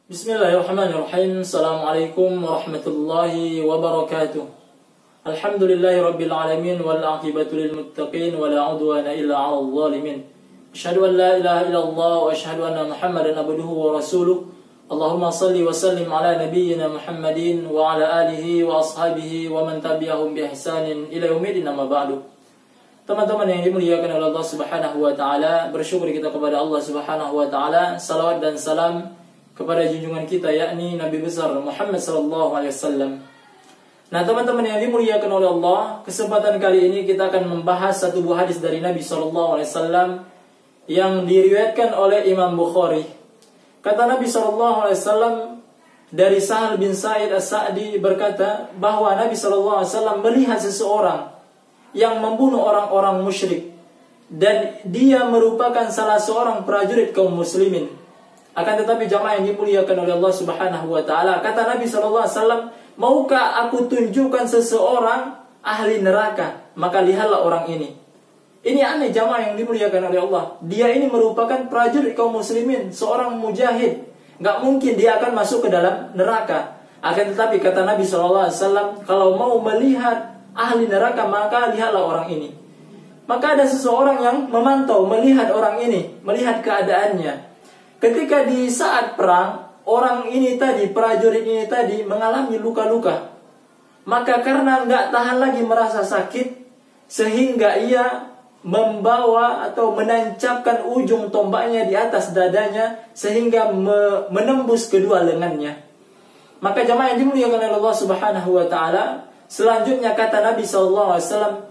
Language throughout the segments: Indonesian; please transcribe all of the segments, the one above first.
Bismillahirrahmanirrahim. Assalamualaikum warahmatullahi wabarakatuh. Alhamdulillahi rabbil alamin wal aqibatu lil muttaqin wa la udwana illa 'alal zalimin. Asyhadu an la ilaha illallah wa asyhadu anna Muhammadan abduhu wa rasuluh. Allahumma shalli wa sallim ala nabiyyina Muhammadin wa ala alihi wa ashabihi wa man tabi'ahum bi ihsanin ila yaumil amma ba'du. Teman-teman yang dimuliakan oleh Allah Subhanahu wa taala, bersyukur kita kepada Allah Subhanahu wa taala, salawat dan salam kepada junjungan kita yakni Nabi besar Muhammad sallallahu alaihi wasallam. Nah, teman-teman yang dimuliakan oleh Allah, kesempatan kali ini kita akan membahas satu buah hadis dari Nabi sallallahu alaihi wasallam yang diriwayatkan oleh Imam Bukhari. Kata Nabi sallallahu alaihi wasallam dari Sahal bin Sa'id As-Sa'di berkata bahwa Nabi sallallahu alaihi wasallam melihat seseorang yang membunuh orang-orang musyrik dan dia merupakan salah seorang prajurit kaum muslimin. Akan tetapi jamaah yang dimuliakan oleh Allah Subhanahu wa taala, kata Nabi sallallahu alaihi wasallam, "Maukah aku tunjukkan seseorang ahli neraka? Maka lihatlah orang ini." Ini aneh jamaah yang dimuliakan oleh Allah. Dia ini merupakan prajurit kaum muslimin, seorang mujahid. Gak mungkin dia akan masuk ke dalam neraka. Akan tetapi kata Nabi sallallahu alaihi wasallam, kalau mau melihat ahli neraka maka lihatlah orang ini. Maka ada seseorang yang memantau, melihat orang ini, melihat keadaannya. Ketika di saat perang, orang ini tadi, prajurit ini tadi mengalami luka-luka. Maka karena nggak tahan lagi merasa sakit, sehingga ia membawa atau menancapkan ujung tombaknya di atas dadanya, sehingga menembus kedua lengannya. Maka jamaah yang dimuliakan oleh Allah Subhanahu wa taala, selanjutnya kata Nabi SAW,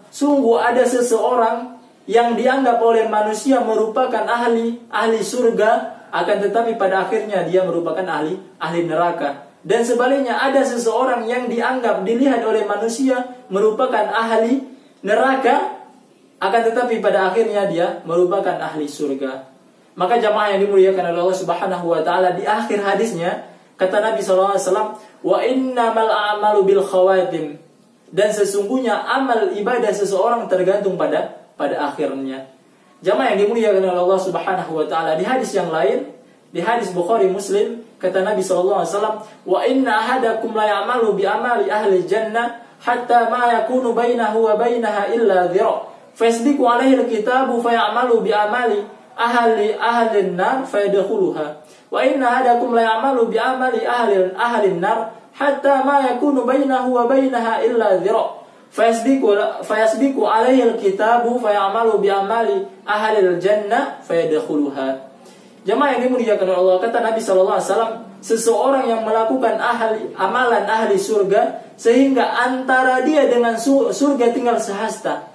sungguh ada seseorang yang dianggap oleh manusia merupakan ahli surga, akan tetapi pada akhirnya dia merupakan ahli neraka. Dan sebaliknya ada seseorang yang dilihat oleh manusia merupakan ahli neraka, akan tetapi pada akhirnya dia merupakan ahli surga. Maka jamaah yang dimuliakan oleh Allah Subhanahu wa taala, di akhir hadisnya kata Nabi SAW, wa innamal a'malu bil khawatim, dan sesungguhnya amal ibadah seseorang tergantung pada akhirnya. Jamaah yang dimuliakan oleh Allah Subhanahu wa taala, di hadis yang lain, di hadis Bukhari Muslim, kata Nabi sallallahu alaihi wasallam, "Wa inna ahadakum la ya'malu bi amali ahli jannah hatta ma yakunu bainahu wa bainaha illa dhira'. Fasbiqu alaihi al-kitabu fa ya'malu bi amali ahli an-nar fa yadkhuluha. Wa inna ahadakum la ya'malu bi amali ahli an-nar hatta ma yakunu bainahu wa bainaha illa dhira'. Fayasbiqu alaihi al-kitabu fayamalu bi amali ahli al-jannah fayadkhuluha." Jemaah yang dimuliakan oleh Allah, kata Nabi sallallahu alaihi wasallam, seseorang yang melakukan amalan ahli surga sehingga antara dia dengan surga tinggal sehasta.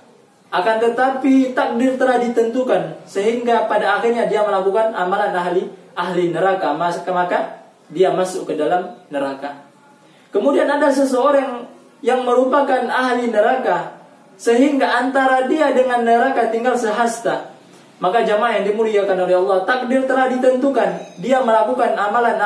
Akan tetapi takdir telah ditentukan sehingga pada akhirnya dia melakukan amalan ahli neraka, maka dia masuk ke dalam neraka. Kemudian ada seseorang yang merupakan ahli neraka sehingga antara dia dengan neraka tinggal sehasta. Maka jamaah yang dimuliakan oleh Allah, takdir telah ditentukan dia melakukan amalan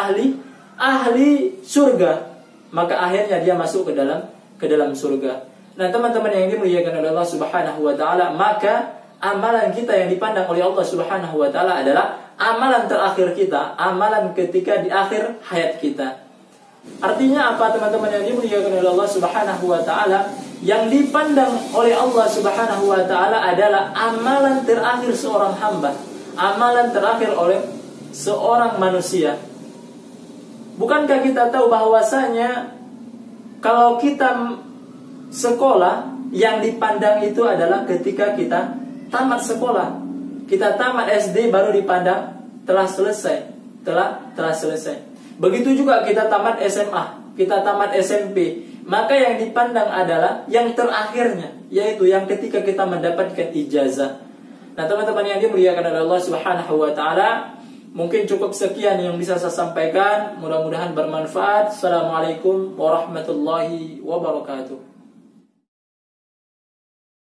ahli surga, maka akhirnya dia masuk ke dalam surga. Nah, teman-teman yang dimuliakan oleh Allah Subhanahu wa taala, maka amalan kita yang dipandang oleh Allah Subhanahu wa taala adalah amalan terakhir kita, amalan ketika di akhir hayat kita. Artinya apa, teman-teman yang dimuliakan oleh Allah Subhanahu wa taala? Yang dipandang oleh Allah Subhanahu wa taala adalah amalan terakhir seorang hamba, amalan terakhir oleh seorang manusia. Bukankah kita tahu bahwasanya kalau kita sekolah, yang dipandang itu adalah ketika kita tamat sekolah. Kita tamat SD baru dipandang telah selesai. Begitu juga kita tamat SMA, kita tamat SMP, maka yang dipandang adalah yang terakhirnya, yaitu yang ketika kita mendapatkan ijazah. Nah, teman-teman yang dimuliakan oleh Allah Subhanahu wa taala, mungkin cukup sekian yang bisa saya sampaikan, mudah-mudahan bermanfaat. Assalamualaikum warahmatullahi wabarakatuh.